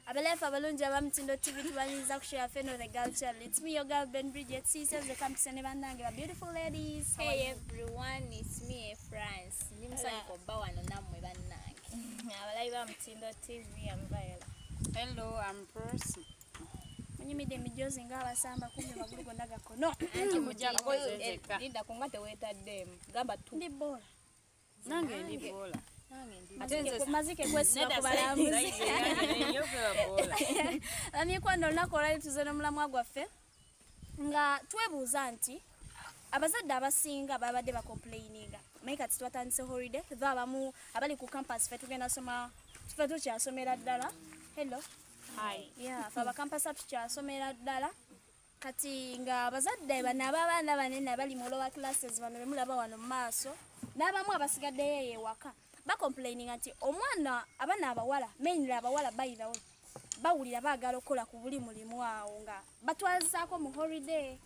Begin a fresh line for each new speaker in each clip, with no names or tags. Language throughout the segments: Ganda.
Abalefa balunja bamtindo TV tubaniza kushare feno the girl channel. It's me your girl Ben Bridget. See says the campus and bandange beautiful ladies.
Hey everyone, it's me France. Nimsani ko bawa no namwe banange.
Abalayi bamtindo TV ambaela.
Hello, I'm Percy.
Mnyimide mijozi ngawa samba kumbe magulu gondaga kono.
Anti mujja ko linda kungate wetadde gamba tu.
Ndi bora.
Nange ndi bola.
Mazike kwesi bakubalamuzi. Ani kwando nakola tuzene mulamwa gwaffe nga twebuuza nti abazadde abasinga babadde ba complaininga maika twatandise holiday tho abamu abali ku campus fe tugenda soma tufetu kyasomera ddala. Hello.
Hi.
Yeah, fa ba campus tukyasomera ddala kati nga abazadde bana abaana banene abali mu lower classes bano bemulaba wano mu maaso n'abamu abasigadde yeye waka ba complaining ati omwana abana abawala mainly abawala bayirawo bawulira baagala okola ku buli mulimu awo nga batwazaako mu holiday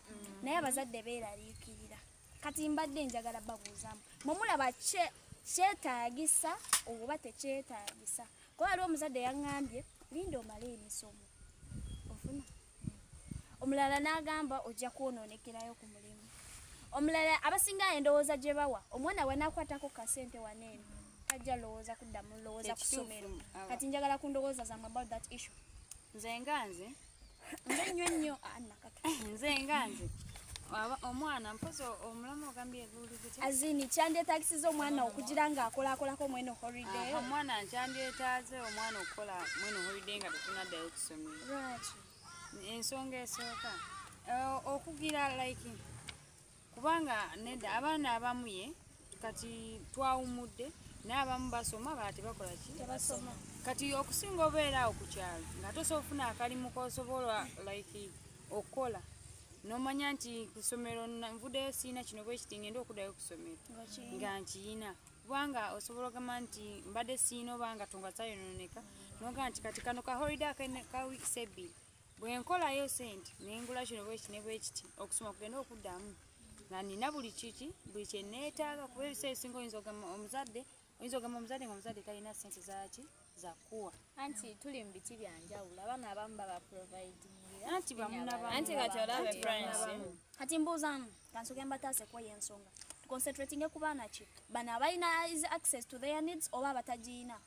naye abazadde beeraliikirira kati mbadde njagala babuuzamu mwemulaba kyetaagisa oba tekyetaagisa kuba waliwo omuzadde yaŋŋambye linda omale emisomo ofuna omulala n'agamba ojja kwonoonekerayo ku mulimu omulala abasinga endowooza gye bawa omwana wanaakwatako kasente waneeno tajja lowooza kuddamu lowooza ku ssomero kati njagala kundowooza zamu about that issue.
Nze nganze
nnyo
nze nganze omwana mpozo omulamu ogambye ebuuliziti
azini kyandyetaagisiza omwana okugira ng'akolakolako mweno holiday
omwana nkyandyetaaze omwana okukola mweno holiday nga tetunaddayo kusomero
lwaki
ensonga esooka okugira like kubanga nedda abaana abamu ye kati twawumudde n'abamu basoma baate bakola ki
tebasoma
kati okusinga obeera awo ku kyalo nga tosobola ofuna akalimu kosobola like okukola n'omanya nti ku ssomero nvuddeyo siina kino bwe kiti ngenda okuddayo ku ssomero nga nkiyina kubanga osobola ogamba nti mbadde siina oba nga tonga zayononeka n'ogamba nti kati kano ka holiday ka weeks ebbiri bwe nkolayo sente nengula kino bwe kiti ne bwe kiti okusoma kugenda okuddamu nga nina buli kiki buli kye neetaaga kuba ebiseera ebisinga oyinza ogamba omuzadde nga omuzadde talina sente zaki zakuwa
Anti tuli mu biti bya njawulo abaana abamu baba providingira
anti bamuna
anti kati olabe France
kati mbuuzamu kansoke mbataase kwa y'ensonga tuconcentratinge ku baana ki bano abalina is access to their needs oba abatagiina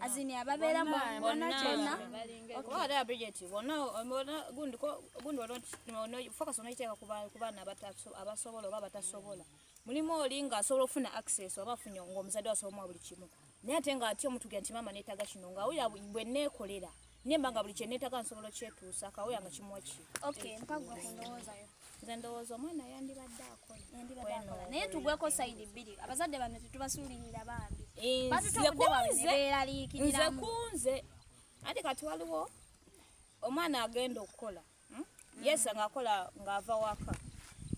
azini ababeera bonna
okuba ada Bridget bona gundi focus onoyiteeka ku baana abasobola oba abatasobola mulimu oli nga asobola ofuna access oba afunye ng'omuzadde asobola buli kimu naye ate nga ati omuntu nti maama neetaaga kino nga awulira bwe neekolera nemba nga buli kye neetaaga nsobola okyetuusa akawulira nga kimuwa ki
okay mpagwa kundowoozayo
nze ndowooza omwana yandibadde akola
naye tugweko sayidi bbiri abazadde bano tetubasuulirira bambi
nze kunze ate kati waliwo omwana agenda okukola yesa ng'akola ng'ava waka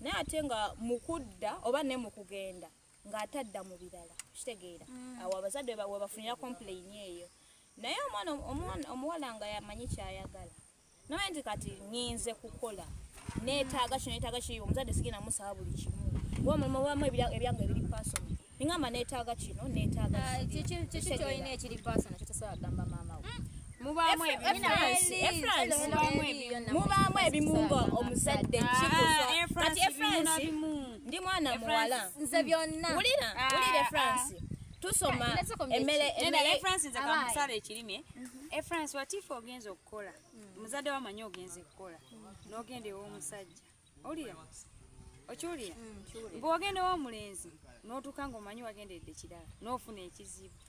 naye ate nga mukudda oba ne mukugenda ng'atadda mu birala kitegeera awo abazadde we bafunira complain eyo naye omwana omuwala nga yamanyi kyayagala naye nti kati nyinze kukola neetaaga kino omuzadde sigenda musaba buli kimu wamu ebyange ebiri personal ningamba neetaaga kino neetaaga
kiki kyolina ekiri personal kyotasobola kugamba maama we
mubaamu
mubaamu ebimu nga omuzadde kikufa kati France ndi mwana muwala
nze byonna
wulire France tusoma emmere
France nze kamusala ekirime France watifu ogenza okukola muzadde wamanyi ogenza okukola n'ogenda ew'omusajja owulira okiwulira bw'ogenda ew'omulenzi n'otuuka ng'omanyi wagendedde kirala n'ofuna ekizibu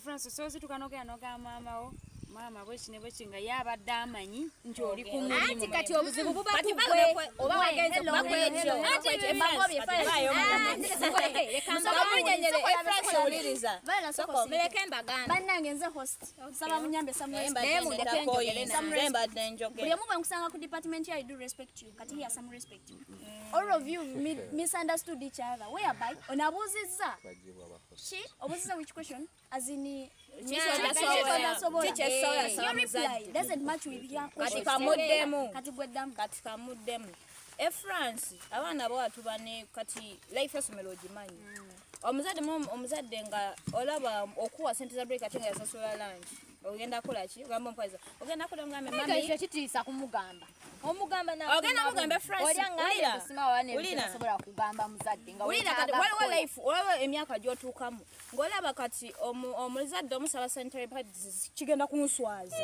France soozituuka n'ogenda n'ogamba maamawo maama bweki ne bweki nga yabadde amanyi nti oli ku mulimu
anti kati obuzibu buba kugwe
oba wagenze bakwekyo
bannange nze host saba munyambe buli omu bwe nkusanga ku department here I do respect you kati here some respect you all of you misunderstood each other whereby onabuuzizza ki obuuzizza which question as in your reply doesn't match with your question kati gwedamu
kati kamuddemu France abaana bawatu bane kati life esomero ogimanyi omuzadde nga olaba okuwa sente za break ate nga yasasula lunch ogenda kola ki ogamba mpaiza ogenda kola ngambe mami
ekyo kitiisa kumugamba omugamba nawe
ogenda mugamba France
ulina sobola kugamba muzadde nga
ulina kati waliwo life olaba emyaka gy'otuukamu ng'olaba kati omuzadde omusaba sanitary pads kigenda kunswaza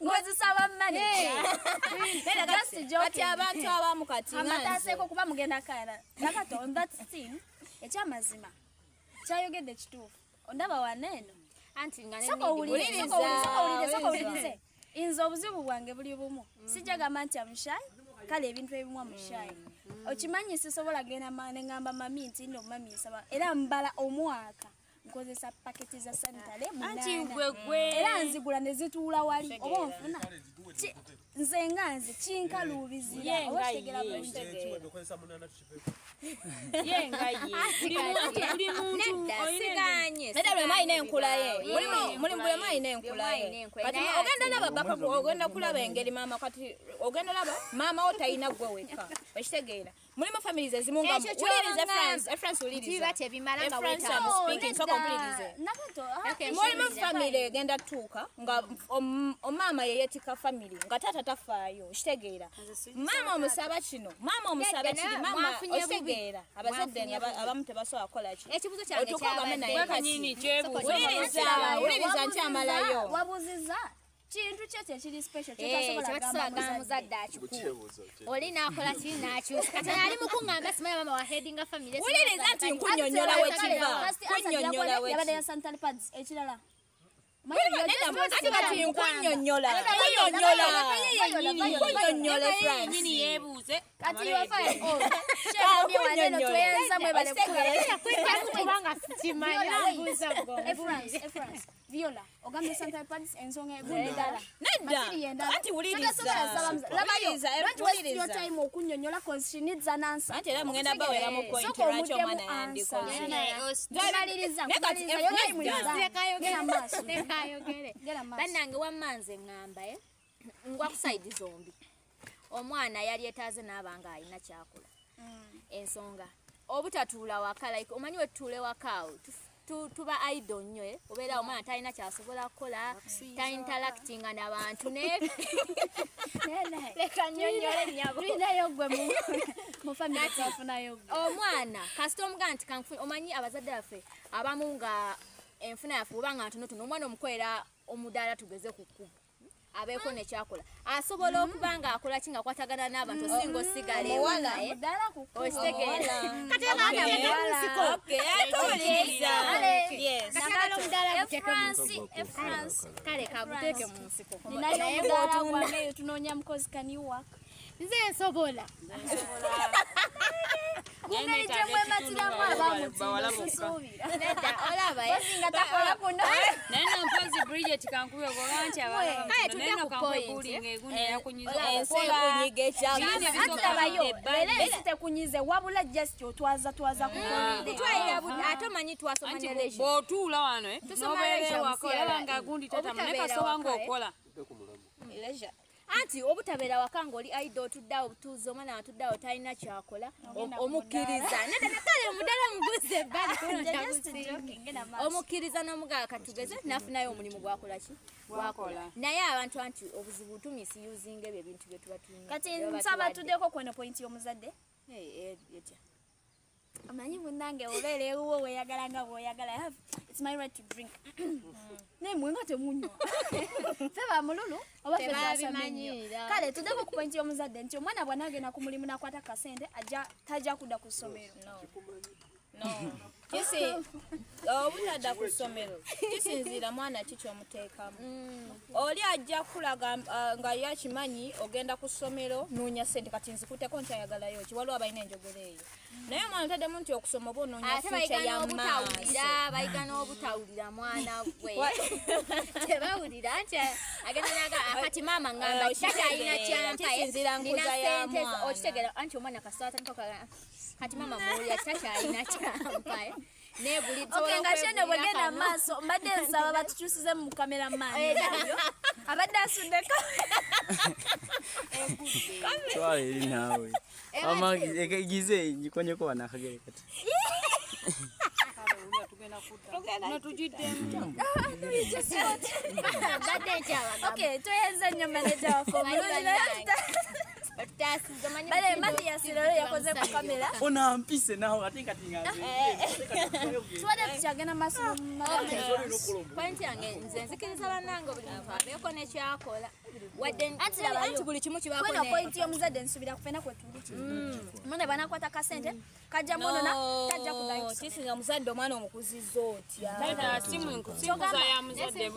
ngozisaba mane
kati abantu abamu kati
amataseeko kuba mugenda kala nakato on that thing ekyamazima kyayogedde kituufu ondaba waneeno
anti nga
sokowulirize nze obuzibu bwange buli bumu sijja gamba nti amushayi kale ebintu ebimu amushayi okimanyi sisobola genda neŋŋamba mami nti nno mami nsaba era mbala omwaka nkozesa paketi za sanitale era nzigula ne zituula wali oba onfuna nze nga nze kinkaluubizira oba kitegera bulungi
ogenda laba bakapu ogenda kulaba engeri maama kati ogenda laba maama wo talina gwe wekka okitegeera mulimu families ezimu nga mulimu family egenda tuuka nga omaama yeyetika family nga taata tafaayo okitegeera maama omusaba kino maama omusaba kiri maama okitegeera abazadde nga abamu tebasobola kukola ki
ekibuzo kyange
uliriza nkyamalayo
wabuziza kintu kyekyo ekiri special
kyetasobola muzadde akikuwa olina akola kiri nakyusa kati ali mukuŋŋamba simanyi mama wa headinga family
uliriza nti nkunyonyola wekiva kunyonyola
yabadde ya sanitary pads ekirala Viola, ogambye sanitary pads ensonga egundala.
Anti uliriza
your time okunyonyola cause she needs an answer.
Anti era mugenda bawera mu point lwaki omwana yandiko.
Bannange wammanze ŋŋamba ngwa ku side zombi. Omwana yali etaaze n'abanga alina kyakola. Ensonga obutatuula waka like omanyi wetutuule wakaawo tuba idol nnyo obeera omwana talina kyasobola kukola tainteractinga n'abantu leka nnyonnyole nnyabo
mu family twafunayo
omwana kasita omugaa nti omanyi abazadde baffe abamu nga enfuna yaffe oba nga ntonotono omwana omukolera omudaala tugeze ku kkubo abeeko nekyakola asobola okuba nga akola ki nga kwatagana n'abantu osinga osigala ewala okitegeera kati kale kaguteeke mu nsiko
naye bwotunda tunoonya mukozi kaniwa
nze nsobola
mungeri gye mwematiramu abamususuubira
olaba
nga takola kuno
naye nompozi Bridget kankube ogoba nti abalanaeno kankube bulinga egundi yakunyiza
ensekunyiga
ekyakulabayo era ensi tekunyize wabula just otwaza
kutwalira ate omanyi twasoma ne leisure
bw'otuula wano nobeera ewaka olaba nga gundi tatama naye kasoba ng'okola
anti obutabeera waka ng'oli idol otuddeawo butuuzi omwana watuddeawo talina kyakola omukkiriza kale omuddala muguze ebbali omukkiriza n'omugaa katugeze nafunayo omulimu gwakola ki gwakola naye abantu anti obuzibu tumisiyuzinga ebyo ebintu bye tuba tulina
kati nsaba tuddeko kweno point y'omuzadde
etya
amanyi munnange obeera ewuwo weeyagala nga bw'oyagala it's my right to drink naye mwe nga temunywa ffe bamululu oba ffe basamanyi kale tuddeko ku point y'omuzadde nti omwana bw'anaagenda ku mulimu n'akwata kasente tajja kudda ku ssomero
obutadda ku ssomero kisinziira mwana ki kyomuteekamu oli ajja kulaga nga yakimanyi ogenda ku ssomero noonya ssente kati nzikutteko nkyayagalayo ki waliwo abalina enjogera eyo naye omwana otaddemu nti okusoma oba onoonya fuuca y'amaaso
bayiga n'obutawulira mwana gwe tebawulira nti agenda kati maama ŋŋamba takyalina
kisinziira nkuza y'amwana
okitegeera anti omwana kasita atandika kati maama muwulira takyalina kyampaye ne buli
Okay, nga shene bwegenda maaso mbadde nsaba batukyusize mu kamera mani abadde asuddeko
twala eri naawe gize ngikonyeko bana akagere kati
Okay, toyenza nnyo manager waffe omulungi bale Mathias lero yakoze ku kamera
onampise nawe ate kati
tuwadde tukyagenda maaso
point yange nze nzikiriza bannange buli muntu abeeko nekyakola wadde
anti
buli kimu
kubanga point y'omuzadde nsubira kufena kwe tuli mune banakwata kasente kajja munona tajja kugayo
kisinga muzadde omwana omukuzizza otya
simuza ya muzadde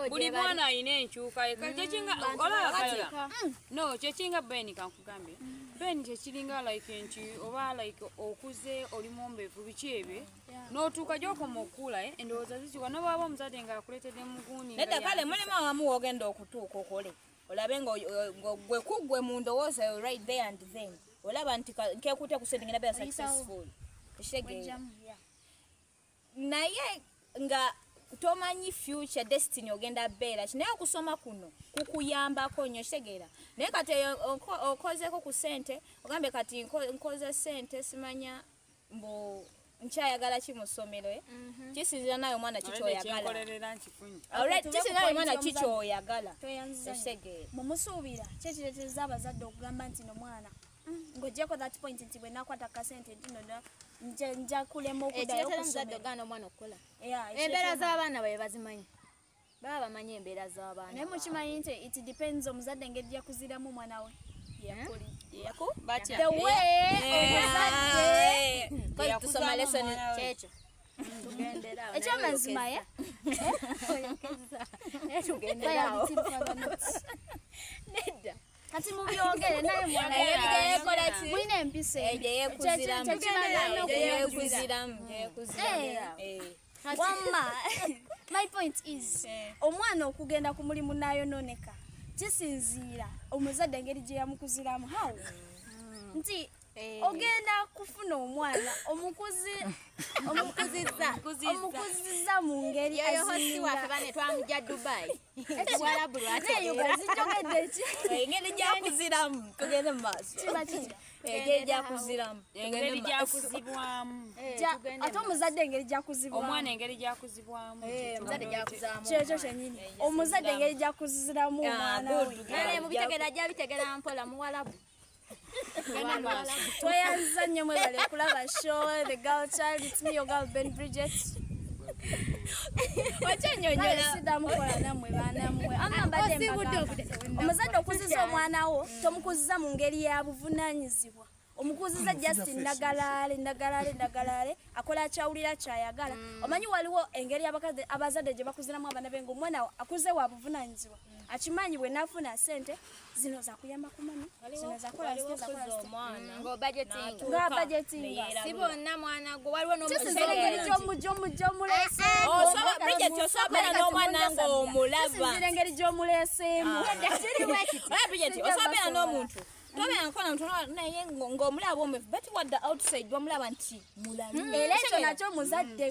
buli mwana alina enkyuka kyekinga olaba no kyekinga beni kankugambe beni kyekiringa like nti oba like okuze oli mwombeevu biki ebyo n'otuuka gy'okoma okula endowooza zikiwa nobaaba omuzadde ng'akuleetedde muguuni
nedda kale mulimu awamu wogenda okutuuka okole olabe nga gwe kuggwe mu ndowooza right there and then olaba nti nkekutte ku sente ngenda beera successful ekitegeera naye nga tomanyi future destiny ogenda beera kinaye okusoma kuno kukuyambako nnyo kitegeera naye kati okozeko ku sente ogambe kati nkoze sente simanya mbu nkyayagala ki mu ssomero kisinzira naye omwana kikyoyagala kisinzira naye omwana kikyoyagala ekitegeera
mumusuubira kyekireeteza abazadde okugamba nti nomwana ng'ogyeko that point nti bwe nakwata kasente nti nja kulema okuddayo
okusomera ogaana omwana okukola embeera z'abaana babe bazimanyi baba bamanyi embeera z'abaana
naye mukimanyi nti it depends omuzadde engeri gyakuziramu omwana we
the way tusoma lesson
kyekyo tugenderawo
ekyamazima ye
tugenderawo
nedda kati mubyogere naye mwana mulina empisa wamma my point is omwana okugenda ku mulimu nayononeka kisinziira omuzadde engeri gye yamukuziramu hawo nti ogenda kufuna omwana omukuzizza mu ngeri
eyohosiwaffe bane twamujja Dubai Warabu
lwatezijogedde ki
engeri gyakuziramu tugende mu maaso engeri gyakuziramu
engeri gyakuzibwamu
ate omuzadde engeri gyakuzibwamu
omwana engeri gyakuzibwamu
omuzadde gyakuzaamu
kyekyo kyenyini omuzadde engeri gyakuziramu omwana we
mubitegera ajja bitegera mpola mu Warabu
tweyanza nnyo mwebale okulaba show the girl child it's me your girl Ben Bridget sidamukola nammwe baanammwe ama mbadde omuzadde okuziza omwana wo tomukuziza mu ngeri ya buvunaanyizibwa omukuziza Justin ndagalaale akola kyawulira kyayagala omanyi waliwo engeri abazadde gye bakuziramu abaana be ng'omwana akuze wa buvunaanyizibwa akimanyi bwe nafuna sente zino zakuyamba ku mami zino zakola
nga
budgetinga
si bonna mwana gwe waliwo
engeri gy'omuleese
osobeera n'omwana ng'omulaba
engeri gy'omuleeseemu
osobeera n'omuntu tobeera nkola muntu naye ng'omulaba omwevu bati wadde outside bamulaba nti mulalu
era ekyo nakyo muzadde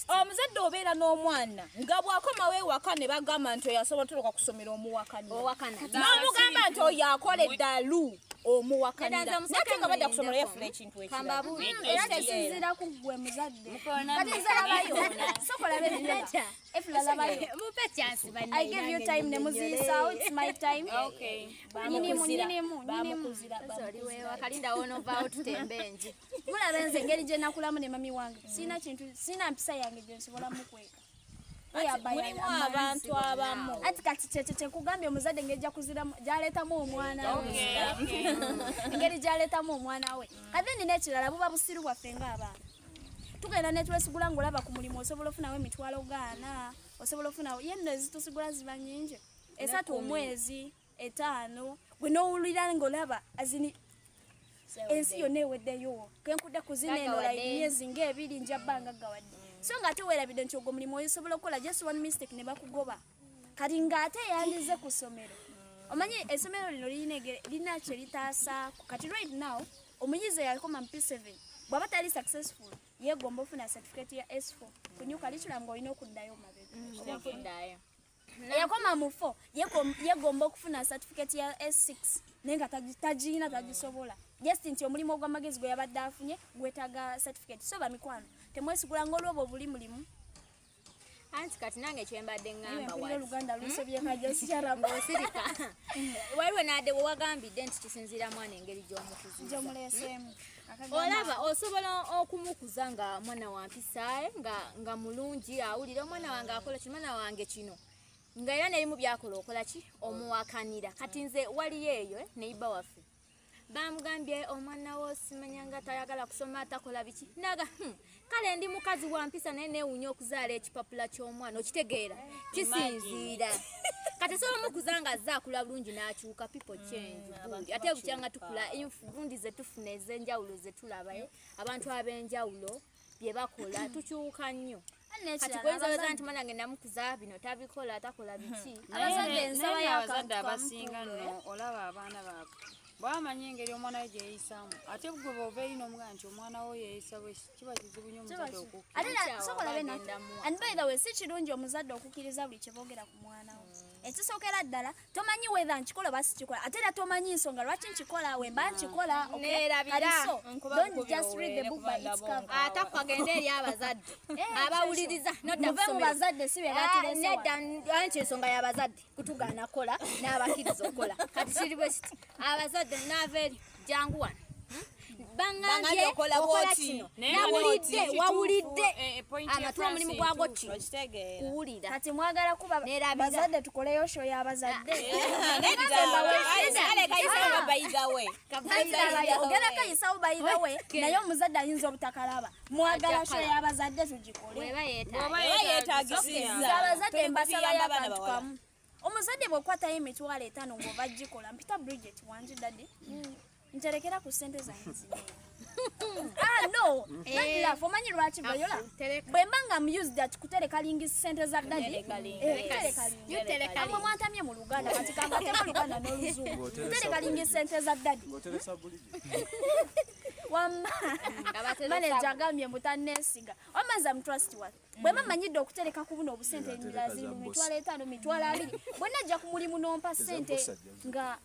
omuzadde obeera n'omwana nga bw'akomawo ewaka ne bagamba nti oyasobola toloka kusomera omuwakanira n'omugamba nti oyo akola eddalu omuwakanira nate nga badde kusomera yafuna ekintu
era kisinziira ku ggwe muzadde kati nze labayo sokola bebirala efula labayo I give you time ne muziyisawo it's my time nyinimu
wakalinda wonovaawo tutembe enji
mulaba nze engeri gye nakulamu ne mami wange sina mpisa yange gye nsobola mukweka
mulimu abantu abamu
ati kati kyekyo kyekugambye omuzadde engeri gyaleetamu omwana we engeri gyaleetamu omwana we katheni n'ekirala buba busiru bwaffe ng'abaana tugenda netwesigula ng'olaba ku mulimu osobola ofunawo emitwalo gaana osobola ofunawo yenno ezitusigula ziba nnyingi 3 omwezi 5 bwe n'owulira ng'olaba azini ensi yonna eweddeyo kenkudde kuzina eno emyezi ng'ebiri njabbanga gawadde so ng'ate weerabidde nti ogwo mulimu osobola okukola just one mistake ne bakugoba kati ng'ate yandize ku ssomero omanyi essomero lino lina kye litaasa kati right now omuyizi yakoma mu P7 bw'aba tali successful yeegomba ofuna certificate ya S4 ku new curriculum ng'olina okuddayo mabega eyakoma mu 4 yeegomba okufuna certificate ya S6 naye nga tagiina tagisobola just nti omulimu ogw'amagezi gwe yabadde afunye gwetaaga certificate so bamikwano temwesigula ng'olwoba obuli mulimu
anti kati nange kyembadde ngamba
Oluganda lusobye kajasi kyarabu
osirika waliwo nadde wewagambidde nti kisinziira mwana engeri
gy'omuleeseemu
olaba osobola okumukuza nga mwana wa mpisa nga mulungi awulira omwana wange akola kino mwana wange kino nga era nerimu byakola okola ki omuwakanira kati nze waliyo eyo neiba waffe bamugambye omwana wo simanyanga tayagala kusoma atakola biki naga kale ndi mukazi wa mpisa naye neewunya okuzaala ekipapula ky'omwana okitegeera kisinziira kati sobola mukuza nga azaakula bulungi n'akyuka people change ate bukyanga tukula enfundi zetufuna ez'enjawulo zetulabayo abantu ab'enjawulo bye bakola tukyuka nnyo kati kwenzaza nti mwana ngenda mukuza bino tabikola atakola biki
abazadde abasinga nno olaba abaana baabwe bwamanya engeri omwana we gyeyisaamu ate gwe bw'ova eri n'omugamba nti omwana wo yeeyisa bwe kiba kizibu nnyo omuzadde
okukkiriza si kirungi omuzadde okukkiriza buli kyeboogera ku mwana wo ekisookera ddala tomanyi wetha nkikola oba sikikola ate era tomanyi nsonga lwaki nkikola wemba nkikola
ate kagende eri abazadde abawuliriza
muve mu bazadde si be
nedda anti ensonga y'abazadde kutugaana kola n'abakkiriza okola kati kiri bwe kiti abazadde naava eri jangu wano bangambye okola kino wawulidde amatula omulimu gwago ki kuwulira
kati mwagala kuba bazadde tukoleyo sho y'abazadde ogenda kayisawo bayidawe naye omuzadde ayinza obutakalaba mwagala sho y'abazadde tugikole abazadde mbasaba y'abantu kamu omuzadde bw'okwatayo emitwalo 5 ng'oba gikola mpita Bridget wangi daddy nterekera ku ssente zange zino no nadilafu omanyi lwaki bayola bwemba nga muse that kutereka lingi ssente za daddy amwe mwatamye mu Luganda kati kambatemu Luganda n'Oluzungu kutereka lingi ssente za daddy manager agambye mutanneesiga omaza mutrust what bwemba manyidde okutereka ku buno obusente endala ziri mu mitwalo 5 mitwalo 2 bwena ajja ku mulimu n'ompa ssente nga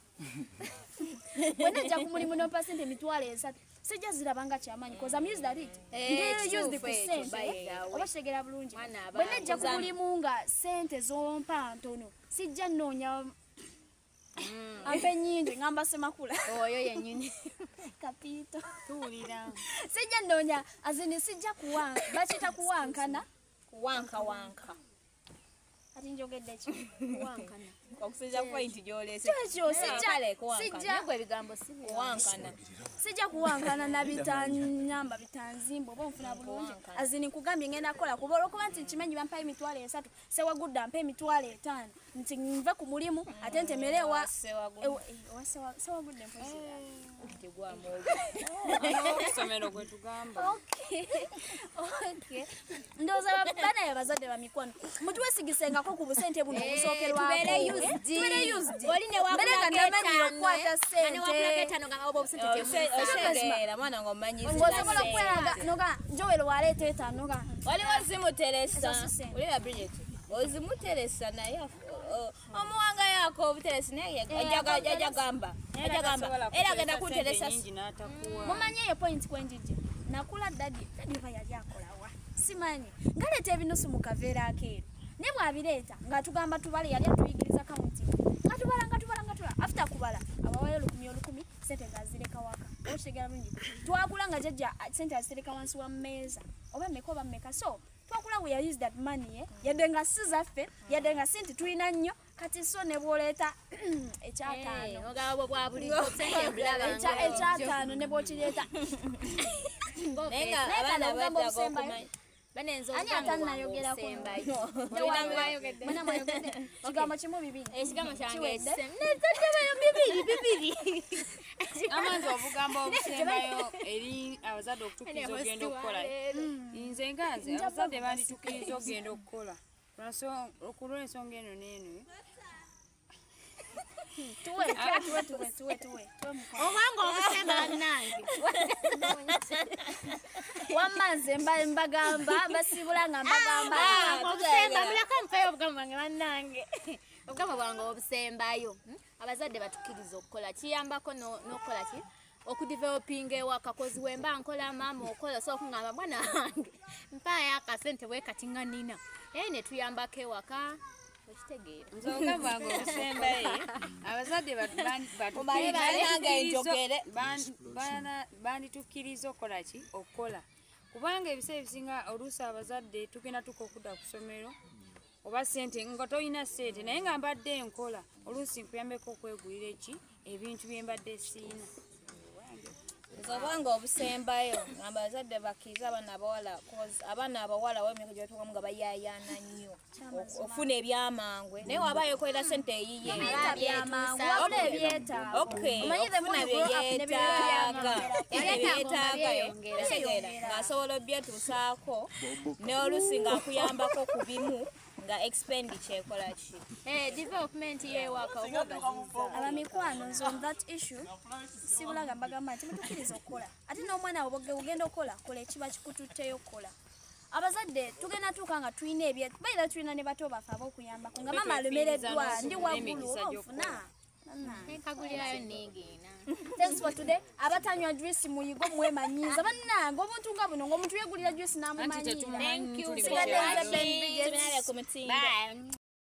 bwena ajja ku mulimu n'ompa ssente mitwalo 3 sijja zirabanga kyamaanyi because I'm used at it used for ssente oba kitegera bulungi bwena ajja ku mulimu nga ssente zompa ntono sijja nnoonya ampe nyingi ngamba semakula
oyo yennyini
kapito
tuwulira
sijja nnoonya azini sijja bakita kuwankana
kuwankawanka
ati njogedde ki kuwankana
okusinza point gy'oleese
kyekyo sijja kuwankana na bitanyamba bitanzimba oba onfuna bulungi azini nkugambye ngenda kukola kuba olwokuba nti nkimanyi bampayo emitwalo 3 sewagudde ampa emitwalo 5 nti nve ku mulimu ate ntemere sewagudde
okusomero gwe tugamba
ndowooza banaye abazadde bamikwano mutuwesigisengako ku busente buno obusookerwako ngosobola okweraga noga njowero waleeta etanoga
waliwo zimuteresa ulira Bridget ozimuteresa naye omuwanga yako obuteresi naye ajagamba era agenda kuteresa
mumanyi eyo point kwenjijja nakula daddy oba yali akolawa simanyi ngaleeta ebinusu mu kaveera akeeru ne bwabireeta nga tugamba tubale yali atuyigiriza kamuti nga tubala after kubala abawayo 10 sente ngazireka waka okitegera bulungi twakula nga jjajja sente azitereka wansi wa mmeeza oba mmeka so twakula we use that money yadde nga si zaffe yadde nga sente tulina nnyo kati so ne bwoleeta ekyataano ne bwokireeta ani atannayogerako kigambo kimu 2
ekigambo kyange
bibiri
amanzi obugamba obusembayo eri abazadde okutukkiriza ogenda okukola nze ngaze abazadde banditukkiriza ogenda okukola okulw'ensonga eno n'eno
tuwe.
Obanga obusemba nange.
Wamanze mbagamba basibula nga mbagamba.
Obusemba mulako mpeyo obugamba nga bannange. Obugamba bwange obusembayo. Abazadde batukiriza okukola kiyambako n'okola ki? Okudevelopinga ewaka kozi wemba nkola maama okola so okungamba mwana wange mpaayo akasente bwe kati nga nina ne tuyambako ewaka okitegeera
nzogamba ngo obusembaye abazadde banditukkiriza okukola ki okukola kubanga ebiseera ebisinga oluusi abazadde tugenda tuka okudda ku ssomero oba sente nga tolina sente naye nga mbadde nkola oluusi nkuyambeko okwegulira eki ebintu bye mbadde siina
Nzobanga obusembayo ngamba bazadde bakiza abaana abawala w'emyaka gy'otuwamu nga bayayaana nnyo ofuna ebyamangwe naye wabayo okolera sente eyiye
olwo ebyetaaga
ofuna byeyeetaaga etegeera ng'asobola obyetuusaako ne oluusi ng'akuyambako ku bimu nga expenditure ekola ki
development y'ewaka obugasiza
abamikwano nze on that issue sibulaga mbagamba nti mutukiriza okukola ate n'omwana ogenda okukola kola ekiba kikututteyo okukola abazadde tugenda tuuka nga tulina bayira tulina ne bato baffe ab'okuyambako nga mama alemereddwa ndi waggulu oba ofuna
enkagulirayo neegenda
thanks for today abatanywa juice muyigo mwemanyiiza bannange obuntu nga buno ng'omuntu yegulira juice n'amumanyiira
thank you
sigadde nze Ben Bridget.
Bye.